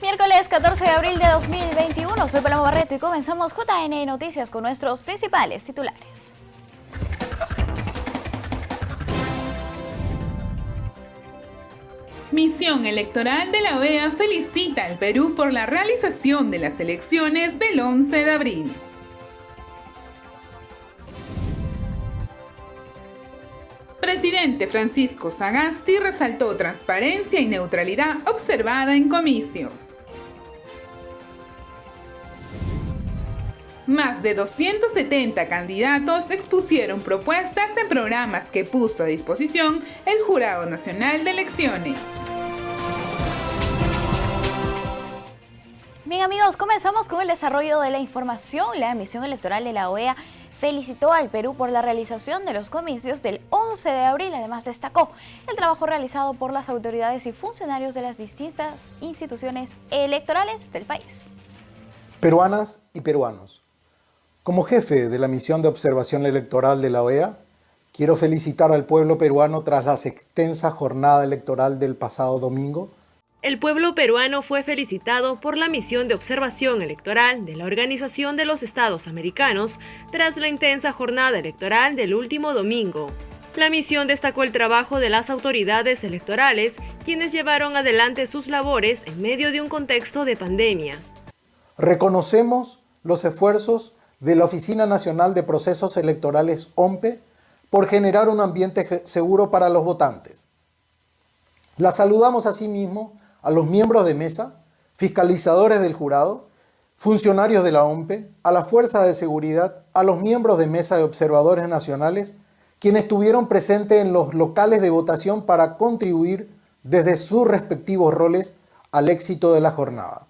Miércoles 14 de abril de 2021, soy Paloma Barreto y comenzamos JN Noticias con nuestros principales titulares. Misión Electoral de la OEA felicita al Perú por la realización de las elecciones del 11 de abril. Presidente Francisco Sagasti resaltó transparencia y neutralidad observada en comicios. Más de 270 candidatos expusieron propuestas en programas que puso a disposición el Jurado Nacional de Elecciones. Bien amigos, comenzamos con el desarrollo de la información. La Misión Electoral de la OEA felicitó al Perú por la realización de los comicios del 11 de abril. Además destacó el trabajo realizado por las autoridades y funcionarios de las distintas instituciones electorales del país. Peruanas y peruanos, como jefe de la Misión de Observación Electoral de la OEA, quiero felicitar al pueblo peruano tras la extensa jornada electoral del pasado domingo. El pueblo peruano fue felicitado por la misión de observación electoral de la Organización de los Estados Americanos tras la intensa jornada electoral del último domingo. La misión destacó el trabajo de las autoridades electorales, quienes llevaron adelante sus labores en medio de un contexto de pandemia. Reconocemos los esfuerzos de la Oficina Nacional de Procesos Electorales, OMPE, por generar un ambiente seguro para los votantes. La saludamos asimismo a los miembros de mesa, fiscalizadores del jurado, funcionarios de la OMPE, a la Fuerza de Seguridad, a los miembros de mesa de observadores nacionales, quienes estuvieron presentes en los locales de votación para contribuir desde sus respectivos roles al éxito de la jornada.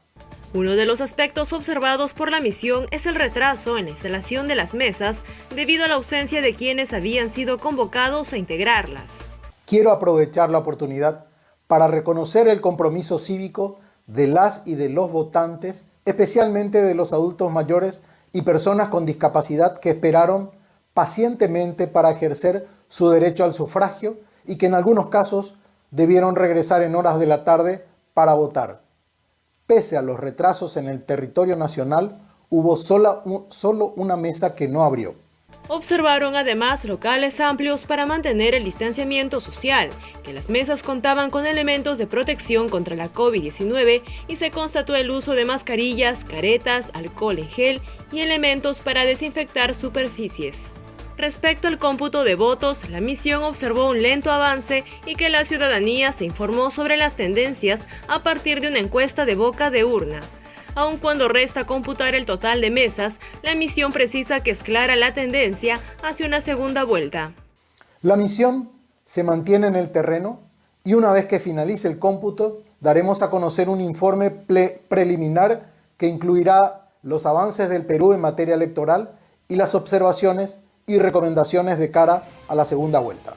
Uno de los aspectos observados por la misión es el retraso en la instalación de las mesas debido a la ausencia de quienes habían sido convocados a integrarlas. Quiero aprovechar la oportunidad para reconocer el compromiso cívico de las y de los votantes, especialmente de los adultos mayores y personas con discapacidad que esperaron pacientemente para ejercer su derecho al sufragio y que en algunos casos debieron regresar en horas de la tarde para votar. Pese a los retrasos en el territorio nacional, hubo solo una mesa que no abrió. Observaron además locales amplios para mantener el distanciamiento social, que las mesas contaban con elementos de protección contra la COVID-19 y se constató el uso de mascarillas, caretas, alcohol en gel y elementos para desinfectar superficies. Respecto al cómputo de votos, la misión observó un lento avance y que la ciudadanía se informó sobre las tendencias a partir de una encuesta de boca de urna. Aun cuando resta computar el total de mesas, la misión precisa que es clara la tendencia hacia una segunda vuelta. La misión se mantiene en el terreno y una vez que finalice el cómputo, daremos a conocer un informe preliminar que incluirá los avances del Perú en materia electoral y las observaciones y recomendaciones de cara a la segunda vuelta.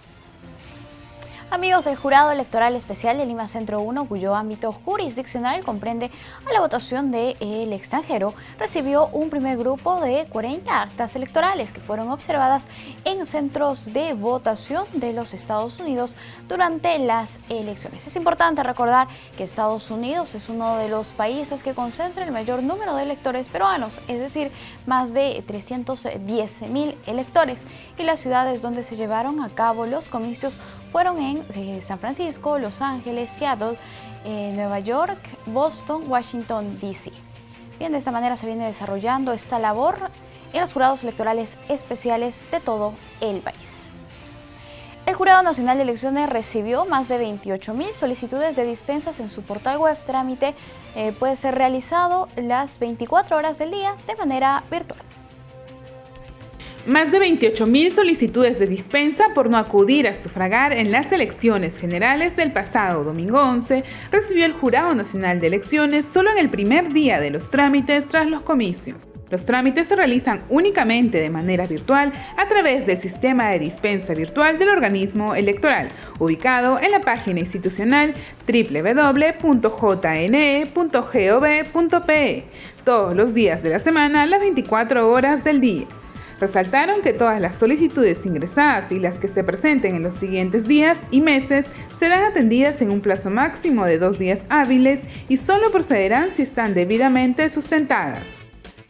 Amigos, el Jurado Electoral Especial de Lima Centro 1, cuyo ámbito jurisdiccional comprende a la votación del extranjero, recibió un primer grupo de 40 actas electorales que fueron observadas en centros de votación de los Estados Unidos durante las elecciones. Es importante recordar que Estados Unidos es uno de los países que concentra el mayor número de electores peruanos, es decir, más de 310,000 electores, y las ciudades donde se llevaron a cabo los comicios fueron en San Francisco, Los Ángeles, Seattle, Nueva York, Boston, Washington, D.C. Bien, de esta manera se viene desarrollando esta labor en los jurados electorales especiales de todo el país. El Jurado Nacional de Elecciones recibió más de 28,000 solicitudes de dispensas en su portal web. Trámite puede ser realizado las 24 horas del día de manera virtual. Más de 28,000 solicitudes de dispensa por no acudir a sufragar en las elecciones generales del pasado domingo 11 recibió el Jurado Nacional de Elecciones solo en el primer día de los trámites tras los comicios. Los trámites se realizan únicamente de manera virtual a través del sistema de dispensa virtual del organismo electoral, ubicado en la página institucional www.jne.gov.pe, todos los días de la semana, las 24 horas del día. Resaltaron que todas las solicitudes ingresadas y las que se presenten en los siguientes días y meses serán atendidas en un plazo máximo de 2 días hábiles y solo procederán si están debidamente sustentadas.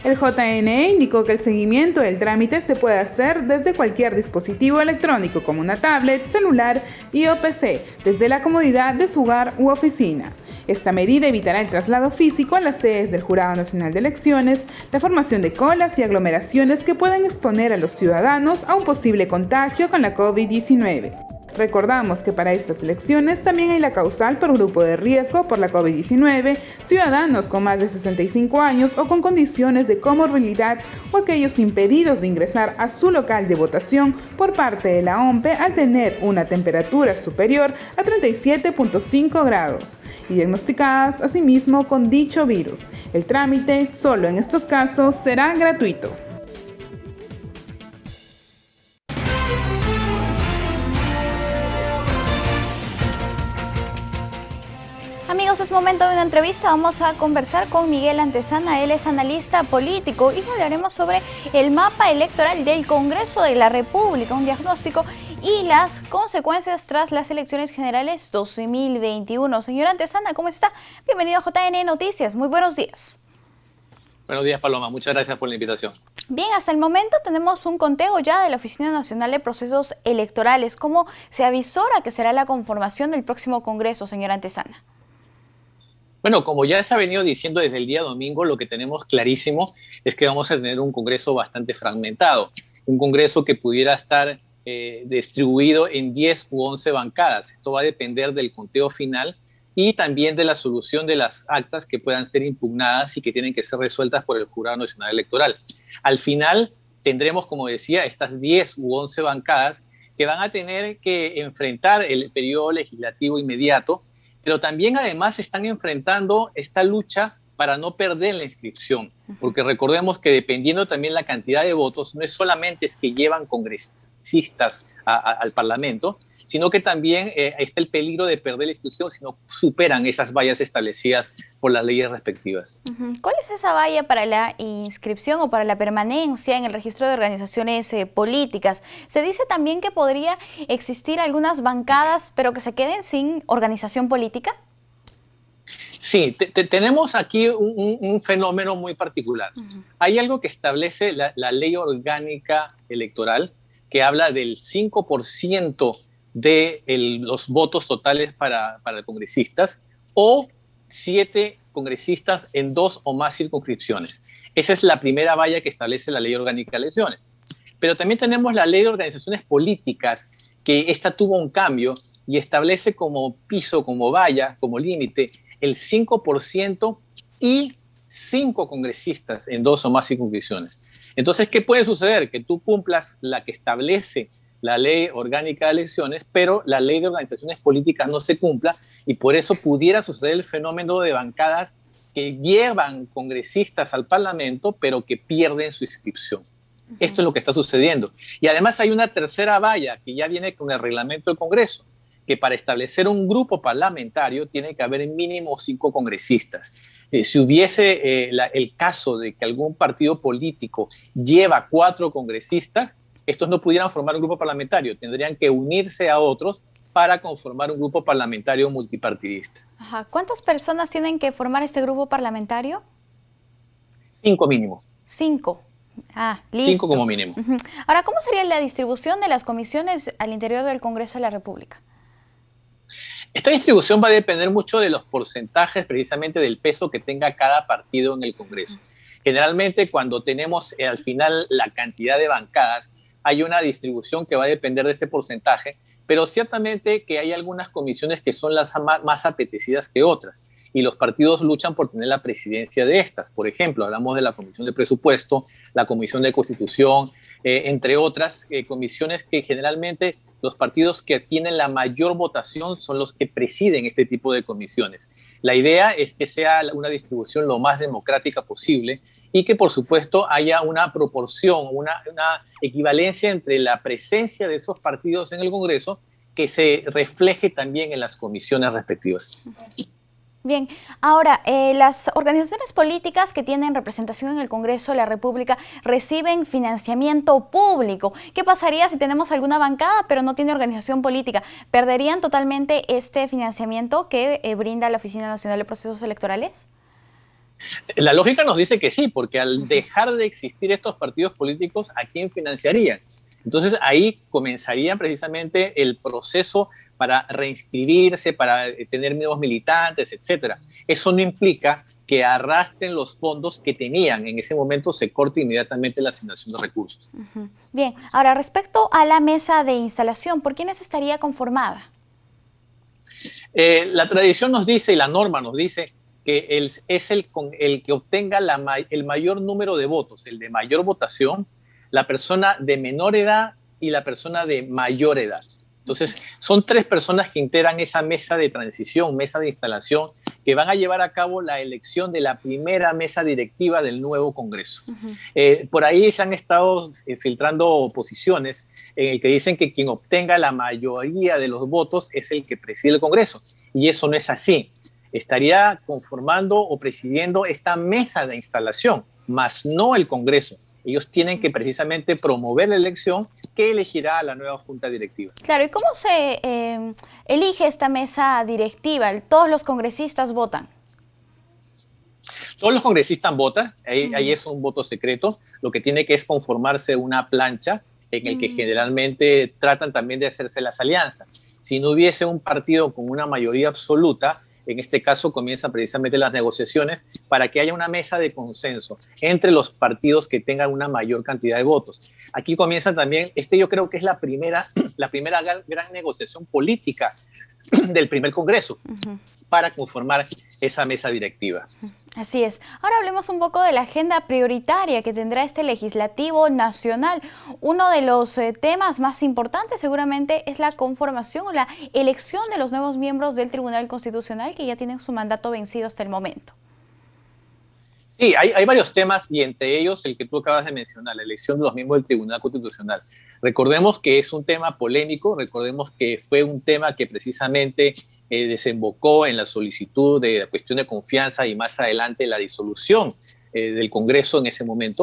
El JNE indicó que el seguimiento del trámite se puede hacer desde cualquier dispositivo electrónico como una tablet, celular y o PC, desde la comodidad de su hogar u oficina. Esta medida evitará el traslado físico a las sedes del Jurado Nacional de Elecciones, la formación de colas y aglomeraciones que puedan exponer a los ciudadanos a un posible contagio con la COVID-19. Recordamos que para estas elecciones también hay la causal por grupo de riesgo por la COVID-19, ciudadanos con más de 65 años o con condiciones de comorbilidad o aquellos impedidos de ingresar a su local de votación por parte de la OMPE al tener una temperatura superior a 37.5 grados y diagnosticadas asimismo con dicho virus. El trámite solo en estos casos será gratuito. Amigos, es momento de una entrevista. Vamos a conversar con Miguel Antezana. Él es analista político y hablaremos sobre el mapa electoral del Congreso de la República, un diagnóstico y las consecuencias tras las elecciones generales 2021. Señor Antezana, ¿cómo está? Bienvenido a JN Noticias. Muy buenos días. Buenos días, Paloma. Muchas gracias por la invitación. Bien, hasta el momento tenemos un conteo ya de la Oficina Nacional de Procesos Electorales. ¿Cómo se avisora que será la conformación del próximo Congreso, señor Antezana? Bueno, como ya se ha venido diciendo desde el día domingo, lo que tenemos clarísimo es que vamos a tener un Congreso bastante fragmentado, un Congreso que pudiera estar distribuido en 10 u 11 bancadas. Esto va a depender del conteo final y también de la solución de las actas que puedan ser impugnadas y que tienen que ser resueltas por el Jurado Nacional Electoral. Al final tendremos, como decía, estas 10 u 11 bancadas que van a tener que enfrentar el periodo legislativo inmediato, pero también además están enfrentando esta lucha para no perder la inscripción, porque recordemos que dependiendo también la cantidad de votos, no es solamente es que llevan congresistas al Parlamento, sino que también está el peligro de perder la inscripción si no superan esas vallas establecidas por las leyes respectivas. ¿Cuál es esa valla para la inscripción o para la permanencia en el registro de organizaciones políticas? Se dice también que podría existir algunas bancadas, pero que se queden sin organización política. Sí, tenemos aquí un fenómeno muy particular. Hay algo que establece la ley orgánica electoral que habla del 5% de los votos totales para congresistas o 7 congresistas en 2 o más circunscripciones. Esa es la primera valla que establece la Ley Orgánica de Elecciones. Pero también tenemos la Ley de Organizaciones Políticas, que esta tuvo un cambio y establece como piso, como valla, como límite, el 5% y 5 congresistas en 2 o más circunscripciones. Entonces, ¿qué puede suceder? Que tú cumplas la que establece la Ley Orgánica de Elecciones, pero la Ley de Organizaciones Políticas no se cumpla y por eso pudiera suceder el fenómeno de bancadas que llevan congresistas al Parlamento, pero que pierden su inscripción. Esto es lo que está sucediendo. Y además hay una tercera valla que ya viene con el reglamento del Congreso, que para establecer un grupo parlamentario tiene que haber mínimo 5 congresistas. Si hubiese el caso de que algún partido político lleva 4 congresistas, estos no pudieran formar un grupo parlamentario, tendrían que unirse a otros para conformar un grupo parlamentario multipartidista. ¿Cuántas personas tienen que formar este grupo parlamentario? 5 mínimo. 5. Listo. 5 como mínimo. Ahora, ¿cómo sería la distribución de las comisiones al interior del Congreso de la República? Esta distribución va a depender mucho de los porcentajes, precisamente del peso que tenga cada partido en el Congreso. Generalmente, cuando tenemos al final la cantidad de bancadas, hay una distribución que va a depender de este porcentaje, pero ciertamente que hay algunas comisiones que son las más apetecidas que otras y los partidos luchan por tener la presidencia de estas. Por ejemplo, hablamos de la Comisión de Presupuesto, la Comisión de Constitución, entre otras comisiones que generalmente los partidos que tienen la mayor votación son los que presiden este tipo de comisiones. La idea es que sea una distribución lo más democrática posible y que, por supuesto, haya una proporción, una equivalencia entre la presencia de esos partidos en el Congreso que se refleje también en las comisiones respectivas. Bien, ahora, las organizaciones políticas que tienen representación en el Congreso de la República reciben financiamiento público. ¿Qué pasaría si tenemos alguna bancada pero no tiene organización política? ¿Perderían totalmente este financiamiento que brinda la Oficina Nacional de Procesos Electorales? La lógica nos dice que sí, porque al dejar de existir estos partidos políticos, ¿a quién financiarían? Entonces ahí comenzaría precisamente el proceso para reinscribirse, para tener nuevos militantes, etcétera. Eso no implica que arrastren los fondos que tenían. En ese momento se corta inmediatamente la asignación de recursos. Bien, ahora respecto a la mesa de instalación, ¿por quiénes estaría conformada? La tradición nos dice y la norma nos dice que es el que obtenga el mayor número de votos, el de mayor votación, la persona de menor edad y la persona de mayor edad. Entonces, son 3 personas que integran esa mesa de transición, mesa de instalación, que van a llevar a cabo la elección de la primera mesa directiva del nuevo Congreso. Por ahí se han estado filtrando posiciones en el que dicen que quien obtenga la mayoría de los votos es el que preside el Congreso, y eso no es así. Estaría conformando o presidiendo esta mesa de instalación, más no el Congreso. Ellos tienen que precisamente promover la elección que elegirá a la nueva junta directiva. Claro, ¿y cómo se elige esta mesa directiva? ¿Todos los congresistas votan? Todos los congresistas votan, ahí es un voto secreto. Lo que tiene que es conformarse una plancha en el que generalmente tratan también de hacerse las alianzas. Si no hubiese un partido con una mayoría absoluta, en este caso comienzan precisamente las negociaciones para que haya una mesa de consenso entre los partidos que tengan una mayor cantidad de votos. Aquí comienza también, yo creo que es la primera gran negociación política del primer Congreso para conformar esa mesa directiva. Así es. Ahora hablemos un poco de la agenda prioritaria que tendrá este legislativo nacional. Uno de los temas más importantes seguramente es la conformación o la elección de los nuevos miembros del Tribunal Constitucional que ya tienen su mandato vencido hasta el momento. Sí, hay varios temas y entre ellos el que tú acabas de mencionar, la elección de los miembros del Tribunal Constitucional. Recordemos que es un tema polémico, recordemos que fue un tema que precisamente desembocó en la solicitud de la cuestión de confianza y más adelante la disolución del Congreso en ese momento.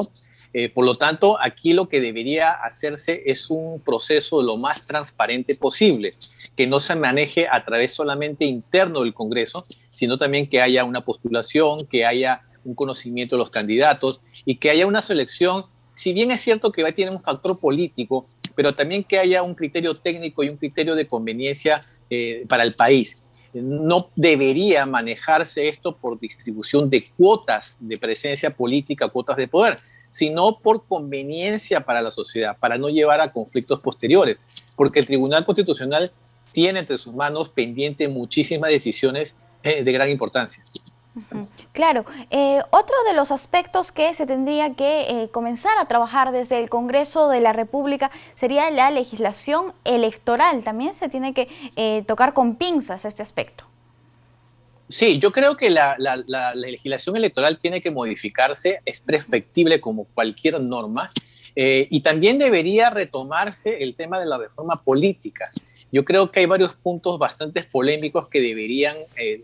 Por lo tanto, aquí lo que debería hacerse es un proceso lo más transparente posible, que no se maneje a través solamente interno del Congreso, sino también que haya una postulación, que haya un conocimiento de los candidatos y que haya una selección, si bien es cierto que va a tener un factor político, pero también que haya un criterio técnico y un criterio de conveniencia para el país. No debería manejarse esto por distribución de cuotas de presencia política, cuotas de poder, sino por conveniencia para la sociedad, para no llevar a conflictos posteriores, porque el Tribunal Constitucional tiene entre sus manos pendiente muchísimas decisiones de gran importancia. Claro, otro de los aspectos que se tendría que comenzar a trabajar desde el Congreso de la República sería la legislación electoral. También se tiene que tocar con pinzas este aspecto. Sí, yo creo que la legislación electoral tiene que modificarse, es perfectible como cualquier norma, y también debería retomarse el tema de la reforma política. Yo creo que hay varios puntos bastante polémicos que deberían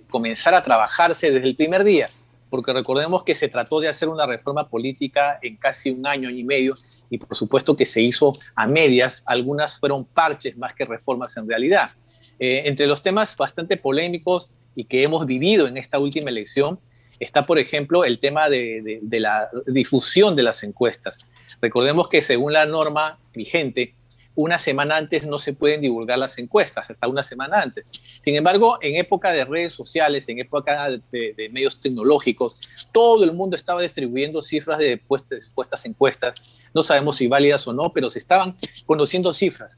comenzar a trabajarse desde el primer día, porque recordemos que se trató de hacer una reforma política en casi un año y medio y por supuesto que se hizo a medias, algunas fueron parches más que reformas en realidad. Entre los temas bastante polémicos y que hemos vivido en esta última elección está, por ejemplo, el tema de la difusión de las encuestas. Recordemos que según la norma vigente, una semana antes no se pueden divulgar las encuestas, hasta una semana antes. Sin embargo, en época de redes sociales, en época de medios tecnológicos, todo el mundo estaba distribuyendo cifras de supuestas encuestas. No sabemos si válidas o no, pero se estaban conociendo cifras.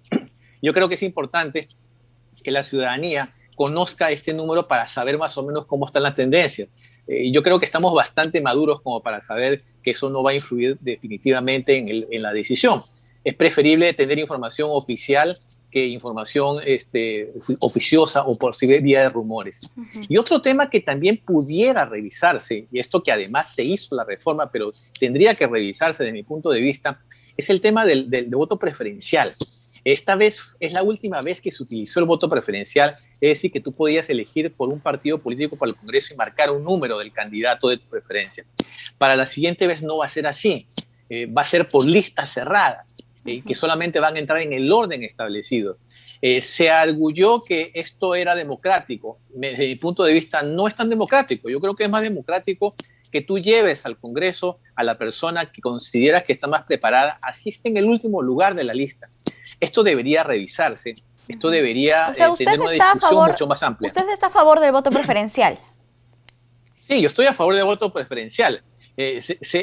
Yo creo que es importante que la ciudadanía conozca este número para saber más o menos cómo están las tendencias. Yo creo que estamos bastante maduros como para saber que eso no va a influir definitivamente en la decisión. Es preferible tener información oficial que información oficiosa o por vía de rumores. Y otro tema que también pudiera revisarse, y esto que además se hizo la reforma, pero tendría que revisarse desde mi punto de vista, es el tema del voto preferencial. Esta vez es la última vez que se utilizó el voto preferencial, es decir, que tú podías elegir por un partido político para el Congreso y marcar un número del candidato de tu preferencia. Para la siguiente vez no va a ser así, va a ser por listas cerradas, que solamente van a entrar en el orden establecido. Se arguyó que esto era democrático. Desde mi punto de vista no es tan democrático. Yo creo que es más democrático que tú lleves al Congreso a la persona que consideras que está más preparada, así esté en el último lugar de la lista. Esto debería revisarse, esto debería tener una discusión mucho más amplia. ¿Usted está a favor del voto preferencial? Sí, yo estoy a favor del voto preferencial.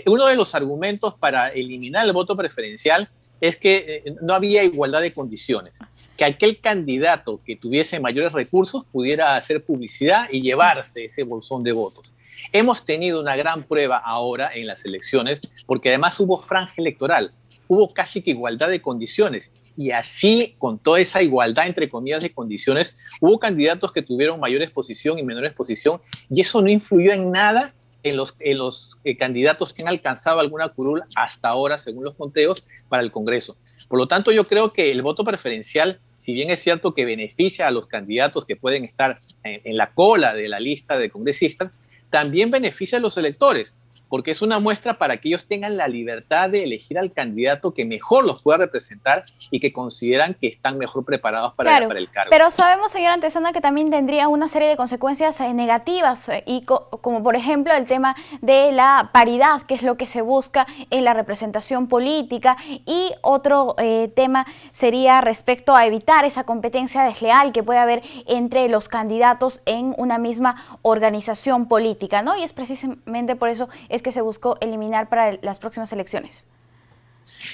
Uno de los argumentos para eliminar el voto preferencial es que no había igualdad de condiciones, que aquel candidato que tuviese mayores recursos pudiera hacer publicidad y llevarse ese bolsón de votos. Hemos tenido una gran prueba ahora en las elecciones, porque además hubo franja electoral, hubo casi que igualdad de condiciones. Y así, con toda esa igualdad, entre comillas, de condiciones, hubo candidatos que tuvieron mayor exposición y menor exposición, y eso no influyó en nada en los candidatos que han alcanzado alguna curul hasta ahora, según los conteos, para el Congreso. Por lo tanto, yo creo que el voto preferencial, si bien es cierto que beneficia a los candidatos que pueden estar en la cola de la lista de congresistas, también beneficia a los electores, porque es una muestra para que ellos tengan la libertad de elegir al candidato que mejor los pueda representar y que consideran que están mejor preparados para el cargo. Pero sabemos, señora Antezana, que también tendría una serie de consecuencias negativas, como por ejemplo el tema de la paridad, que es lo que se busca en la representación política, y otro tema sería respecto a evitar esa competencia desleal que puede haber entre los candidatos en una misma organización política, ¿no? Y es precisamente por eso es que se buscó eliminar para las próximas elecciones.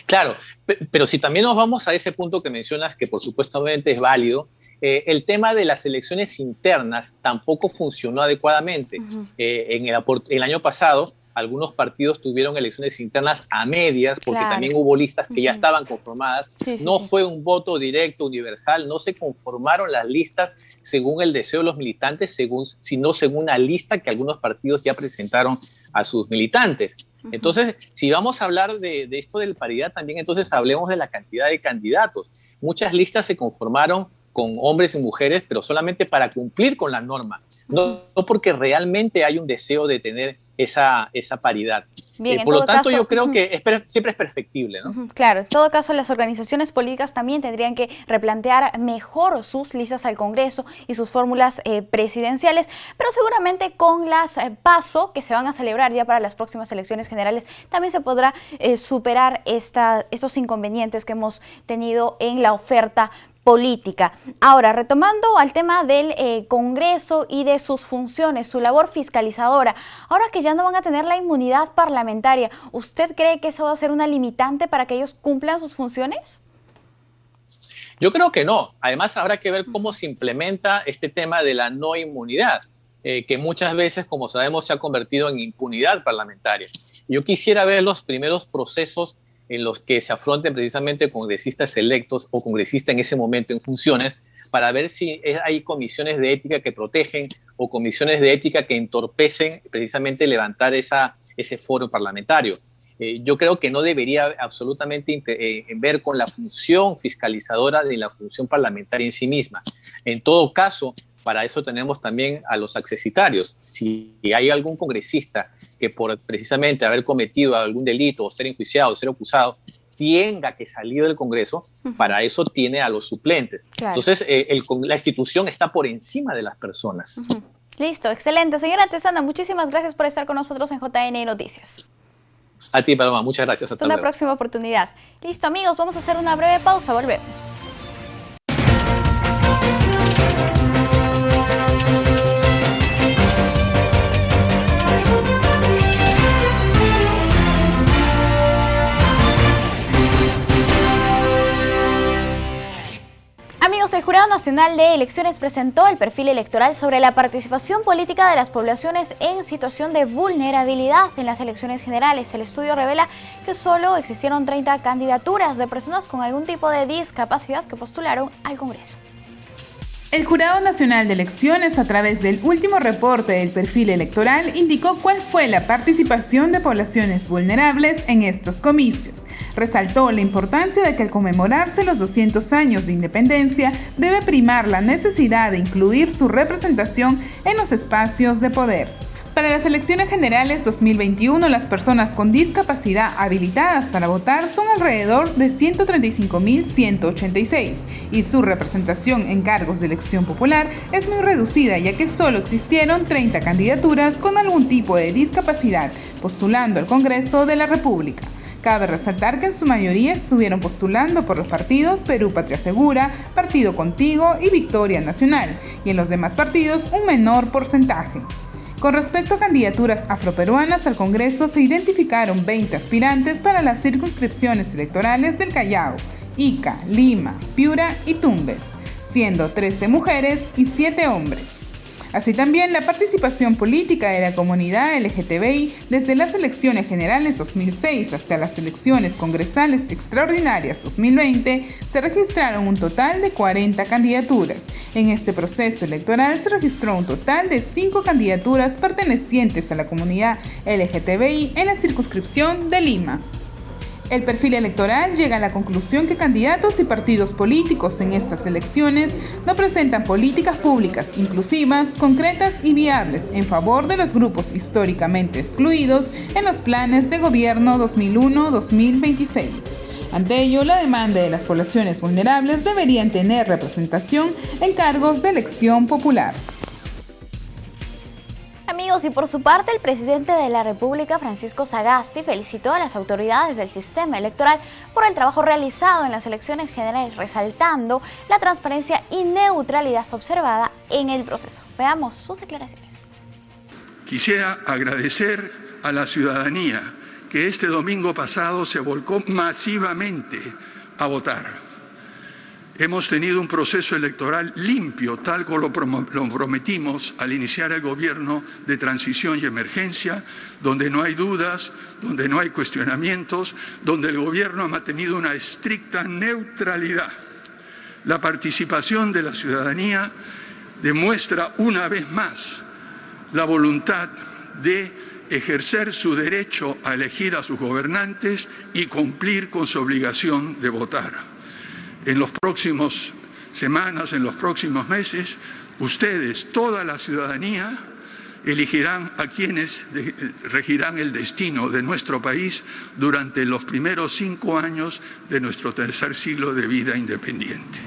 Claro, pero si también nos vamos a ese punto que mencionas, que por supuestamente es válido, el tema de las elecciones internas tampoco funcionó adecuadamente. En el año pasado, algunos partidos tuvieron elecciones internas a medias, porque también hubo listas que ya estaban conformadas. No fue un voto directo, universal, no se conformaron las listas según el deseo de los militantes, sino según una lista que algunos partidos ya presentaron a sus militantes. Entonces, si vamos a hablar de esto de la paridad, también entonces hablemos de la cantidad de candidatos. Muchas listas se conformaron con hombres y mujeres, pero solamente para cumplir con la norma, no porque realmente hay un deseo de tener esa paridad. Bien, por lo tanto, yo creo que siempre es perfectible, ¿no? Claro, en todo caso, las organizaciones políticas también tendrían que replantear mejor sus listas al Congreso y sus fórmulas presidenciales, pero seguramente con las PASO, que se van a celebrar ya para las próximas elecciones generales, también se podrá superar estos inconvenientes que hemos tenido en la oferta política. Ahora, retomando al tema del Congreso y de sus funciones, su labor fiscalizadora, ahora que ya no van a tener la inmunidad parlamentaria, ¿usted cree que eso va a ser una limitante para que ellos cumplan sus funciones? Yo creo que no. Además, habrá que ver cómo se implementa este tema de la no inmunidad, que muchas veces, como sabemos, se ha convertido en impunidad parlamentaria. Yo quisiera ver los primeros procesos en los que se afronten precisamente congresistas electos o congresistas en ese momento en funciones, para ver si hay comisiones de ética que protegen o comisiones de ética que entorpecen precisamente levantar ese foro parlamentario. Yo creo que no debería absolutamente ver con la función fiscalizadora de la función parlamentaria en sí misma. En todo caso, para eso tenemos también a los accesitarios. Si hay algún congresista que por precisamente haber cometido algún delito o ser enjuiciado o ser acusado tenga que salir del Congreso, para eso tiene a los suplentes. Claro. Entonces, la institución está por encima de las personas. Listo, excelente. Señora Antezana, muchísimas gracias por estar con nosotros en JN Noticias. A ti, Paloma, muchas gracias. Hasta una próxima oportunidad. Listo, amigos, vamos a hacer una breve pausa. Volvemos. Amigos, el Jurado Nacional de Elecciones presentó el perfil electoral sobre la participación política de las poblaciones en situación de vulnerabilidad en las elecciones generales. El estudio revela que solo existieron 30 candidaturas de personas con algún tipo de discapacidad que postularon al Congreso. El Jurado Nacional de Elecciones, a través del último reporte del perfil electoral, indicó cuál fue la participación de poblaciones vulnerables en estos comicios. Resaltó la importancia de que al conmemorarse los 200 años de independencia debe primar la necesidad de incluir su representación en los espacios de poder. Para las elecciones generales 2021, las personas con discapacidad habilitadas para votar son alrededor de 135.186 y su representación en cargos de elección popular es muy reducida, ya que solo existieron 30 candidaturas con algún tipo de discapacidad postulando al Congreso de la República. Cabe resaltar que en su mayoría estuvieron postulando por los partidos Perú Patria Segura, Partido Contigo y Victoria Nacional, y en los demás partidos un menor porcentaje. Con respecto a candidaturas afroperuanas al Congreso, se identificaron 20 aspirantes para las circunscripciones electorales del Callao, Ica, Lima, Piura y Tumbes, siendo 13 mujeres y 7 hombres. Así también la participación política de la comunidad LGTBI desde las elecciones generales 2006 hasta las elecciones congresales extraordinarias 2020 se registraron un total de 40 candidaturas. En este proceso electoral se registró un total de 5 candidaturas pertenecientes a la comunidad LGTBI en la circunscripción de Lima. El perfil electoral llega a la conclusión que candidatos y partidos políticos en estas elecciones no presentan políticas públicas inclusivas, concretas y viables en favor de los grupos históricamente excluidos en los planes de gobierno 2001-2026. Ante ello, la demanda de las poblaciones vulnerables deberían tener representación en cargos de elección popular. Amigos, y por su parte, el presidente de la República, Francisco Sagasti, felicitó a las autoridades del sistema electoral por el trabajo realizado en las elecciones generales, resaltando la transparencia y neutralidad observada en el proceso. Veamos sus declaraciones. Quisiera agradecer a la ciudadanía que este domingo pasado se volcó masivamente a votar. Hemos tenido un proceso electoral limpio, tal como lo prometimos al iniciar el gobierno de transición y emergencia, donde no hay dudas, donde no hay cuestionamientos, donde el gobierno ha mantenido una estricta neutralidad. La participación de la ciudadanía demuestra una vez más la voluntad de ejercer su derecho a elegir a sus gobernantes y cumplir con su obligación de votar. En las próximas semanas, en los próximos meses, ustedes, toda la ciudadanía, elegirán a quienes regirán el destino de nuestro país durante los primeros 5 años de nuestro tercer siglo de vida independiente.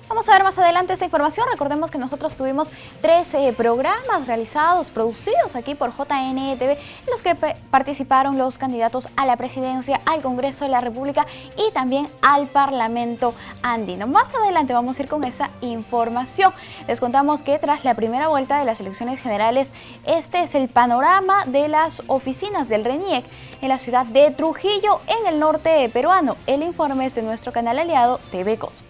Vamos a ver más adelante esta información. Recordemos que nosotros tuvimos 13 programas realizados, producidos aquí por JNTV, en los que participaron los candidatos a la presidencia, al Congreso de la República y también al Parlamento andino. Más adelante vamos a ir con esa información. Les contamos que tras la primera vuelta de las elecciones generales, este es el panorama de las oficinas del RENIEC en la ciudad de Trujillo, en el norte peruano. El informe es de nuestro canal aliado TV Cosmos.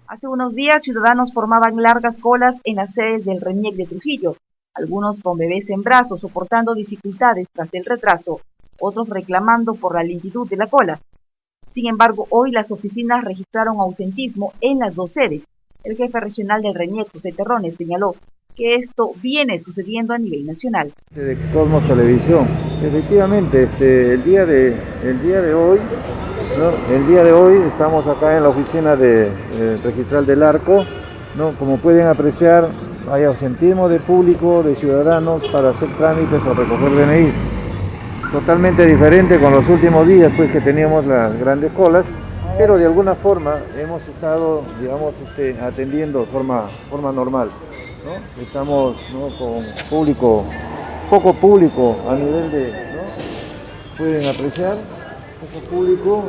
Hace unos días, ciudadanos formaban largas colas en las sedes del RENIEC de Trujillo, algunos con bebés en brazos soportando dificultades tras el retraso, otros reclamando por la lentitud de la cola. Sin embargo, hoy las oficinas registraron ausentismo en las 2 sedes. El jefe regional del RENIEC, José Terrones, señaló que esto viene sucediendo a nivel nacional. De Cosmos Televisión, efectivamente, el día de hoy, ¿no? El día de hoy estamos acá en la oficina registral del Arco, ¿no? Como pueden apreciar, hay ausentismo de público, de ciudadanos para hacer trámites o recoger DNI. Totalmente diferente con los últimos días, pues, que teníamos las grandes colas, pero de alguna forma hemos estado, digamos, atendiendo de forma normal, ¿no? Estamos, ¿no? Con público, poco público a nivel de, ¿no? Pueden apreciar, poco público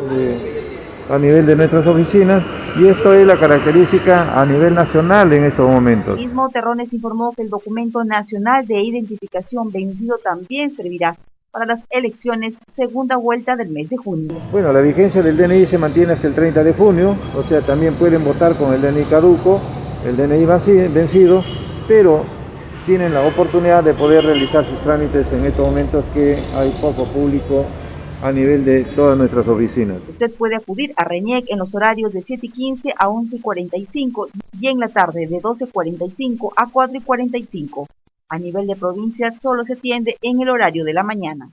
a nivel de nuestras oficinas, y esto es la característica a nivel nacional en estos momentos. Mismo Terrones informó que el documento nacional de identificación vencido también servirá para las elecciones segunda vuelta del mes de junio. Bueno, la vigencia del DNI se mantiene hasta el 30 de junio, o sea, también pueden votar con el DNI caduco, el DNI vencido, pero tienen la oportunidad de poder realizar sus trámites en estos momentos que hay poco público a nivel de todas nuestras oficinas. Usted puede acudir a RENIEC en los horarios de 7:15 a 11:45 y en la tarde de 12:45 a 4:45. A nivel de provincia solo se atiende en el horario de la mañana.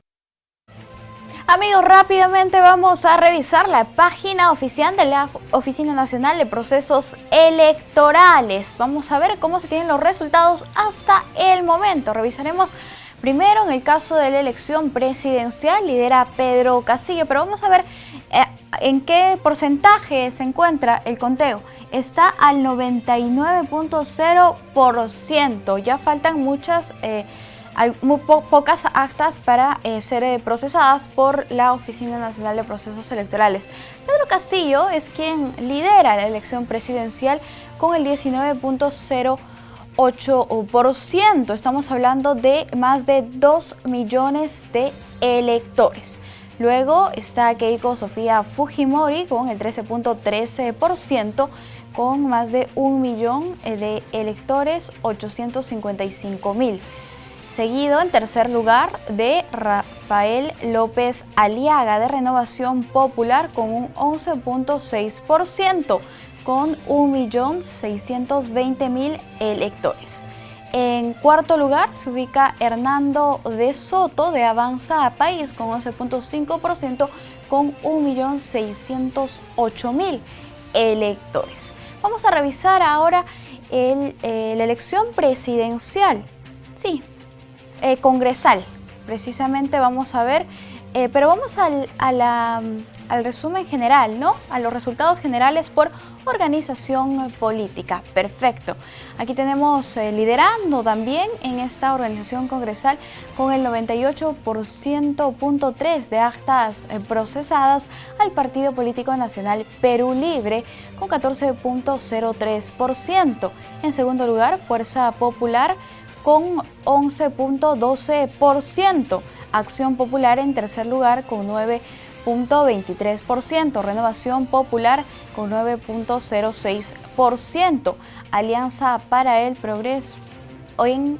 Amigos, rápidamente vamos a revisar la página oficial de la Oficina Nacional de Procesos Electorales. Vamos a ver cómo se tienen los resultados hasta el momento. Revisaremos primero en el caso de la elección presidencial, lidera Pedro Castillo, pero vamos a ver en qué porcentaje se encuentra el conteo. Está al 99.0%. Ya faltan hay muy pocas actas para ser procesadas por la Oficina Nacional de Procesos Electorales. Pedro Castillo es quien lidera la elección presidencial con el 19.08%. Estamos hablando de más de 2 millones de electores. Luego está Keiko Sofía Fujimori con el 13.13%, con más de 1 millón de electores, 855,000. Seguido en tercer lugar de Rafael López Aliaga de Renovación Popular con un 11.6%, con 1.620.000 electores. En cuarto lugar se ubica Hernando de Soto de Avanza País con 11.5%, con 1.608.000 electores. Vamos a revisar ahora la elección presidencial. Sí. Congresal, precisamente vamos a ver, pero vamos al resumen general, ¿no? A los resultados generales por organización política. Perfecto. Aquí tenemos liderando también en esta organización congresal con el 98.3% de actas procesadas al Partido Político Nacional Perú Libre con 14.03%. En segundo lugar, Fuerza Popular con 11.12%, Acción Popular en tercer lugar con 9.23%, Renovación Popular con 9.06%, Alianza para el Progreso en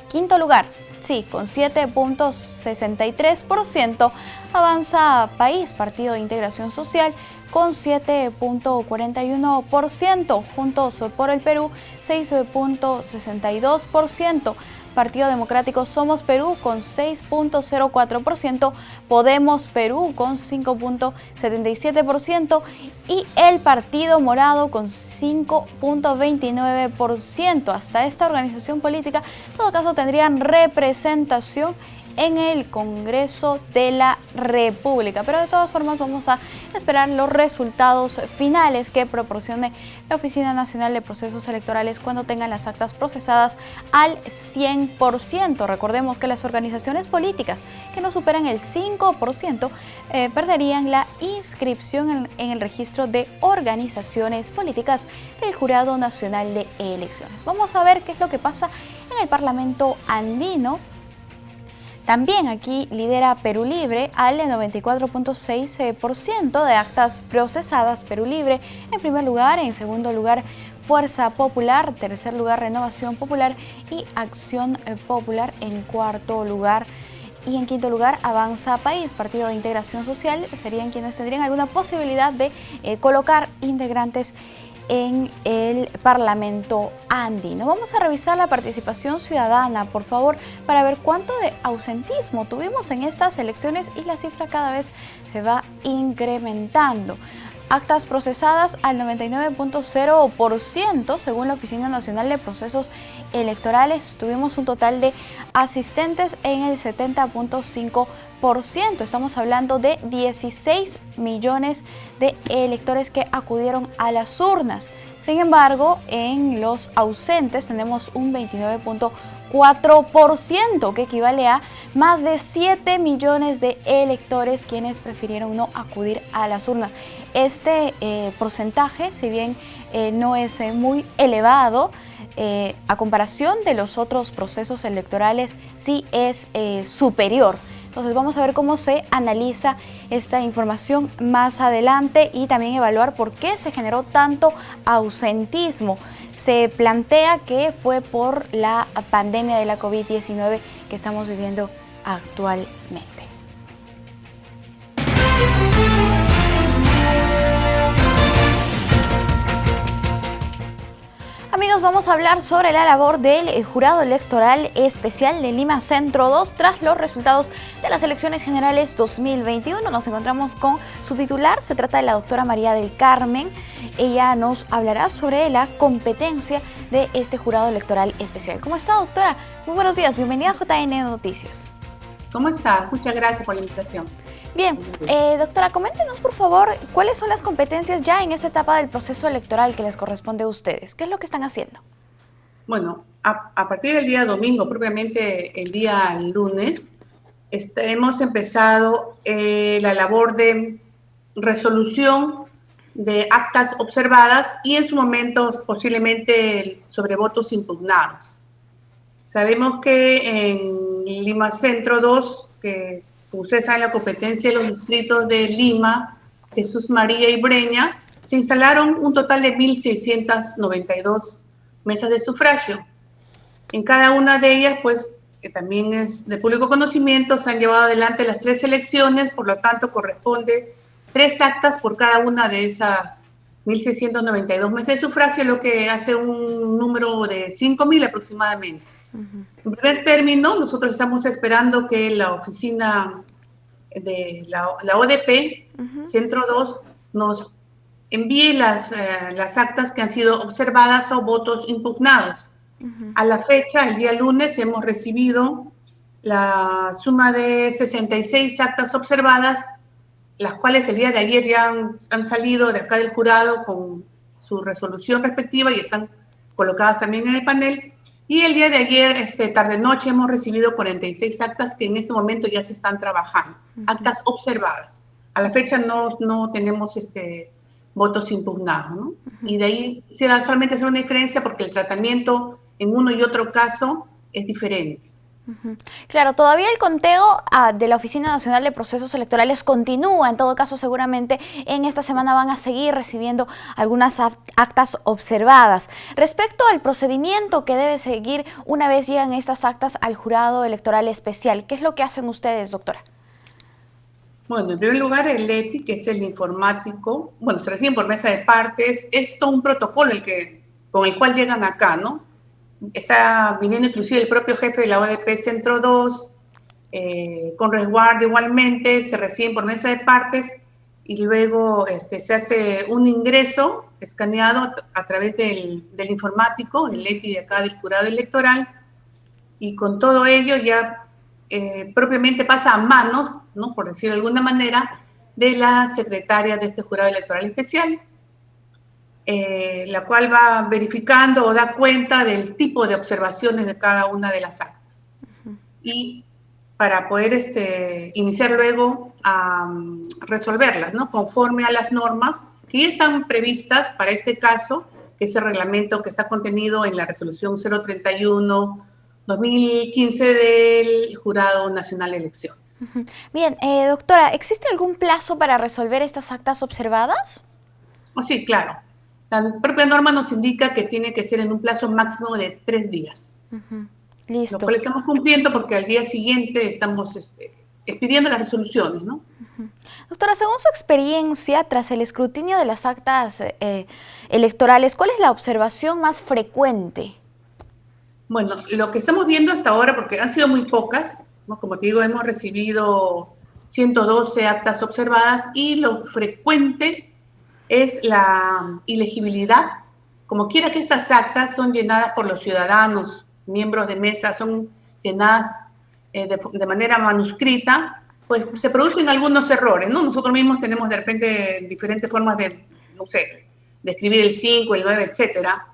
quinto lugar, sí, con 7.63%, Avanza País, Partido de Integración Social, con 7.41%, Juntos por el Perú 6.62%, Partido Democrático Somos Perú con 6.04%, Podemos Perú con 5.77% y el Partido Morado con 5.29%. Hasta esta organización política, en todo caso, tendrían representación en el Congreso de la República. Pero de todas formas vamos a esperar los resultados finales que proporcione la Oficina Nacional de Procesos Electorales cuando tengan las actas procesadas al 100%. Recordemos que las organizaciones políticas que no superan el 5% perderían la inscripción en el registro de organizaciones políticas del Jurado Nacional de Elecciones. Vamos a ver qué es lo que pasa en el Parlamento andino. También aquí lidera Perú Libre al 94.6% de actas procesadas. Perú Libre en primer lugar, en segundo lugar Fuerza Popular, tercer lugar Renovación Popular y Acción Popular en cuarto lugar. Y en quinto lugar Avanza País, Partido de Integración Social, serían quienes tendrían alguna posibilidad de colocar integrantes en el Parlamento andino. Vamos a revisar la participación ciudadana, por favor, para ver cuánto de ausentismo tuvimos en estas elecciones y la cifra cada vez se va incrementando. Actas procesadas al 99.0%, según la Oficina Nacional de Procesos Electorales. Tuvimos un total de asistentes en el 70.5%. Estamos hablando de 16 millones de electores que acudieron a las urnas. Sin embargo, en los ausentes tenemos un 29.4%, que equivale a más de 7 millones de electores quienes prefirieron no acudir a las urnas. Este porcentaje, si bien no es muy elevado, a comparación de los otros procesos electorales, sí es superior. Entonces vamos a ver cómo se analiza esta información más adelante y también evaluar por qué se generó tanto ausentismo. Se plantea que fue por la pandemia de la COVID-19 que estamos viviendo actualmente. Amigos, vamos a hablar sobre la labor del Jurado Electoral Especial de Lima Centro 2 tras los resultados de las elecciones generales 2021. Nos encontramos con su titular, se trata de la doctora María del Carmen. Ella nos hablará sobre la competencia de este Jurado Electoral Especial. ¿Cómo está, doctora? Muy buenos días, bienvenida a JN Noticias. ¿Cómo está? Muchas gracias por la invitación. Bien, doctora, coméntenos por favor cuáles son las competencias ya en esta etapa del proceso electoral que les corresponde a ustedes. ¿Qué es lo que están haciendo? Bueno, a partir del día domingo, propiamente el día lunes, hemos empezado la labor de resolución de actas observadas y en su momento posiblemente sobre votos impugnados. Sabemos que en Lima Centro 2, que como ustedes saben, la competencia de los distritos de Lima, Jesús María y Breña, se instalaron un total de 1.692 mesas de sufragio. En cada una de ellas, pues, que también es de público conocimiento, se han llevado adelante las 3 elecciones, por lo tanto, corresponde 3 actas por cada una de esas 1.692 mesas de sufragio, lo que hace un número de 5.000 aproximadamente. En primer término, nosotros estamos esperando que la oficina de la ODP, Centro 2, nos envíe las actas que han sido observadas o votos impugnados. A la fecha, el día lunes, hemos recibido la suma de 66 actas observadas, las cuales el día de ayer ya han salido de acá del jurado con su resolución respectiva y están colocadas también en el panel. Y el día de ayer, tarde-noche, hemos recibido 46 actas que en este momento ya se están trabajando, actas observadas. A la fecha no tenemos votos impugnados, ¿no? Y de ahí quisiera solamente hacer una diferencia porque el tratamiento en uno y otro caso es diferente. Claro, todavía el conteo de la Oficina Nacional de Procesos Electorales continúa. En todo caso, seguramente en esta semana van a seguir recibiendo algunas actas observadas. Respecto al procedimiento que debe seguir una vez llegan estas actas al Jurado Electoral Especial, ¿qué es lo que hacen ustedes, doctora? Bueno, en primer lugar, el ETI, que es el informático, bueno, se reciben por mesa de partes, es todo un protocolo con el cual llegan acá, ¿no? Está viniendo inclusive el propio jefe de la ODP Centro 2, con resguardo igualmente, se reciben por mesa de partes y luego se hace un ingreso escaneado a través del informático, el ETI de acá del jurado electoral, y con todo ello ya propiamente pasa a manos, ¿no?, por decirlo de alguna manera, de la secretaria de este jurado electoral especial, la cual va verificando o da cuenta del tipo de observaciones de cada una de las actas. Y para poder iniciar luego a resolverlas, ¿no?, conforme a las normas que ya están previstas para este caso, que es el reglamento que está contenido en la resolución 031-2015 del Jurado Nacional de Elecciones. Bien, doctora, ¿existe algún plazo para resolver estas actas observadas? Oh, sí, claro. La propia norma nos indica que tiene que ser en un plazo máximo de 3 días. Listo. Lo cual estamos cumpliendo porque al día siguiente estamos expidiendo las resoluciones, ¿no? Doctora, según su experiencia, tras el escrutinio de las actas electorales, ¿cuál es la observación más frecuente? Bueno, lo que estamos viendo hasta ahora, porque han sido muy pocas, ¿no? Como te digo, hemos recibido 112 actas observadas y lo frecuente es la ilegibilidad. Como quiera que estas actas son llenadas por los ciudadanos, miembros de mesa, son llenadas de manera manuscrita, pues se producen algunos errores, ¿no? Nosotros mismos tenemos de repente diferentes formas de, no sé, de escribir el 5, el 9, etcétera.